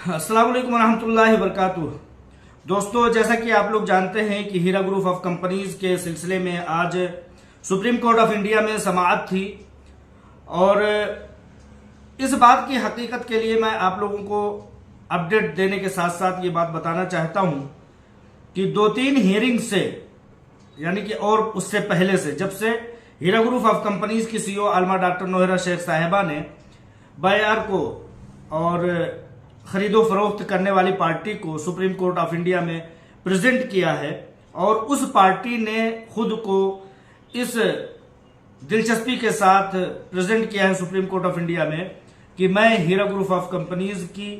अस्सलाम वालेकुम रहमतुल्लाहि वबरकातुह। दोस्तों, जैसा कि आप लोग जानते हैं कि हीरा ग्रुप ऑफ कंपनीज के सिलसिले में आज सुप्रीम कोर्ट ऑफ इंडिया में समाअत थी और इस बात की हकीकत के लिए मैं आप लोगों को अपडेट देने के साथ साथ ये बात बताना चाहता हूं कि 2-3 हियरिंग से, यानी कि और उससे पहले से, जब से हीरा ग्रुप ऑफ कंपनीज की सीईओ आलमा डॉक्टर नोहरा शेख साहिबा ने बायर को और खरीदो फरोख्त करने वाली पार्टी को सुप्रीम कोर्ट ऑफ इंडिया में प्रेजेंट किया है और उस पार्टी ने खुद को इस दिलचस्पी के साथ प्रेजेंट किया है सुप्रीम कोर्ट ऑफ इंडिया में कि मैं हीरा ग्रुप ऑफ कंपनीज की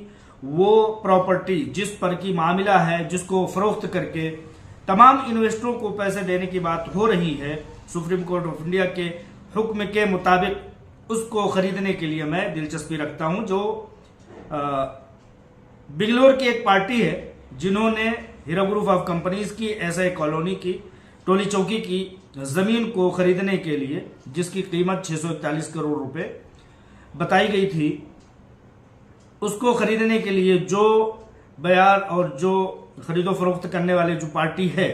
वो प्रॉपर्टी जिस पर की मामला है, जिसको फरोख्त करके तमाम इन्वेस्टरों को पैसे देने की बात हो रही है सुप्रीम कोर्ट ऑफ इंडिया के हुक्म के मुताबिक, उसको खरीदने के लिए मैं दिलचस्पी रखता हूं। जो बिगलोर की एक पार्टी है जिन्होंने हीरा ग्रुप ऑफ कंपनीज की ऐसे कॉलोनी की टोली चौकी की जमीन को खरीदने के लिए, जिसकी कीमत 641 करोड़ रुपए बताई गई थी, उसको खरीदने के लिए जो बयार और जो खरीदो फरोख्त करने वाले जो पार्टी है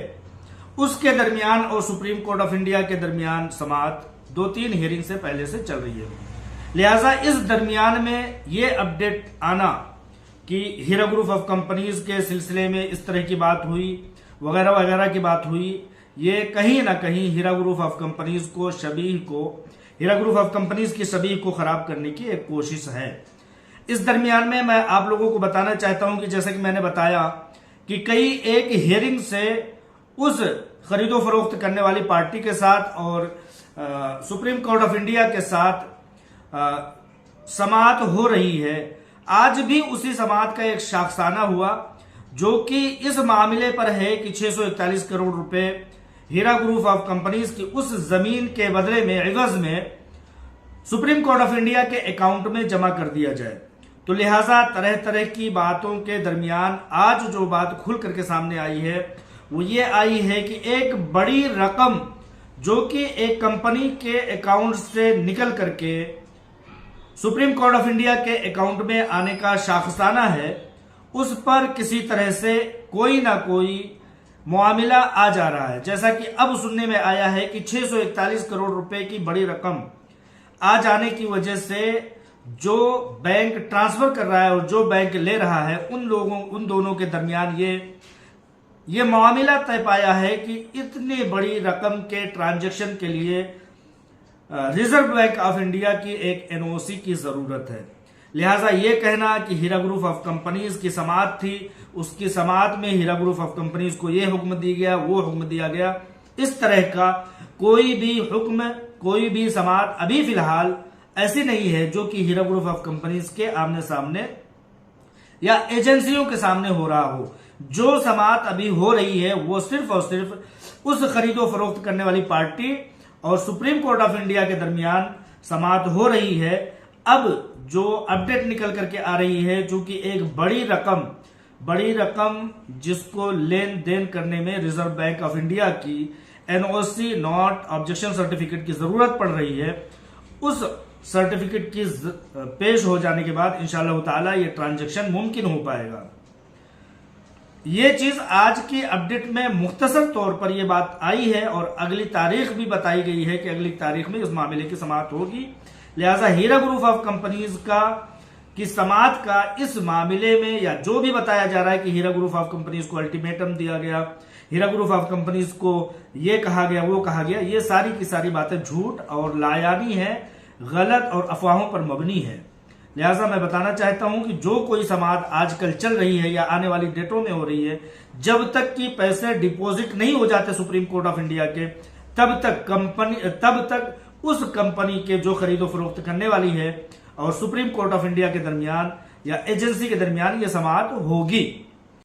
उसके दरमियान और सुप्रीम कोर्ट ऑफ इंडिया के दरमियान समाअत 2-3 हियरिंग से पहले से चल रही है। लिहाजा इस दरमियान में ये अपडेट आना कि हीरा ग्रुप ऑफ कंपनीज के सिलसिले में इस तरह की बात हुई वगैरह वगैरह की बात हुई, ये कहीं ना कहीं हीरा ग्रुप ऑफ कंपनीज को हीरा ग्रुप ऑफ कंपनीज की शबीह को खराब करने की एक कोशिश है। इस दरमियान में मैं आप लोगों को बताना चाहता हूं कि जैसे कि मैंने बताया कि कई एक हियरिंग से उस खरीदो फरोख्त करने वाली पार्टी के साथ और सुप्रीम कोर्ट ऑफ इंडिया के साथ समाअत हो रही है। आज भी उसी समाअत का एक शाखसाना हुआ जो कि इस मामले पर है कि 641 करोड़ रुपए हीरा ग्रुप ऑफ कंपनीज की उस जमीन के बदले में, एवज में सुप्रीम कोर्ट ऑफ इंडिया के अकाउंट में जमा कर दिया जाए। तो लिहाजा तरह तरह की बातों के दरमियान आज जो बात खुल करके सामने आई है वो ये आई है कि एक बड़ी रकम जो कि एक कंपनी के अकाउंट से निकल करके सुप्रीम कोर्ट ऑफ इंडिया के अकाउंट में आने का शाखसाना है, उस पर किसी तरह से कोई ना कोई मामला आ जा रहा है। जैसा कि अब सुनने में आया है कि 641 करोड़ रुपए की बड़ी रकम आ जाने की वजह से जो बैंक ट्रांसफर कर रहा है और जो बैंक ले रहा है उन दोनों के दरमियान ये मामला तय पाया है कि इतनी बड़ी रकम के ट्रांजैक्शन के लिए रिजर्व बैंक ऑफ इंडिया की एक एनओसी की जरूरत है। लिहाजा ये कहना कि हीरा ग्रुप ऑफ कंपनीज की समाअत थी, उसकी समाअत में हीरा ग्रुप ऑफ कंपनीज को ये हुक्म दिया गया, वो हुक्म दिया गया, इस तरह का कोई भी हुक्म, कोई भी समाअत अभी फिलहाल ऐसी नहीं है जो कि हीरा ग्रुप ऑफ कंपनीज के आमने सामने या एजेंसियों के सामने हो रहा हो। जो समाअत अभी हो रही है वो सिर्फ और सिर्फ उस खरीदो फरोख्त करने वाली पार्टी और सुप्रीम कोर्ट ऑफ इंडिया के दरमियान समाअत हो रही है। अब जो अपडेट निकल करके आ रही है, जो कि एक बड़ी रकम जिसको लेन देन करने में रिजर्व बैंक ऑफ इंडिया की एनओसी नॉट ऑब्जेक्शन सर्टिफिकेट की जरूरत पड़ रही है, उस सर्टिफिकेट की पेश हो जाने के बाद इंशाअल्लाह ताला ये ट्रांजैक्शन मुमकिन हो पाएगा। ये चीज आज की अपडेट में मुख्तसर तौर पर यह बात आई है और अगली तारीख भी बताई गई है कि अगली तारीख में इस मामले की समाअत होगी। लिहाजा हीरा ग्रुप ऑफ कंपनीज की समाअत का इस मामले में, या जो भी बताया जा रहा है कि हीरा ग्रुप ऑफ कंपनीज को अल्टीमेटम दिया गया, हीरा ग्रुप ऑफ कंपनीज को ये कहा गया, वो कहा गया, ये सारी की सारी बातें झूठ और लायानी है, गलत और अफवाहों पर मबनी है। लिहाजा मैं बताना चाहता हूं कि जो कोई समाअत आजकल चल रही है या आने वाली डेटों में हो रही है, जब तक कि पैसे डिपॉजिट नहीं हो जाते सुप्रीम कोर्ट ऑफ इंडिया के, तब तक उस कंपनी के जो खरीदो फरोख्त करने वाली है और सुप्रीम कोर्ट ऑफ इंडिया के दरमियान या एजेंसी के दरमियान ये समाअत होगी।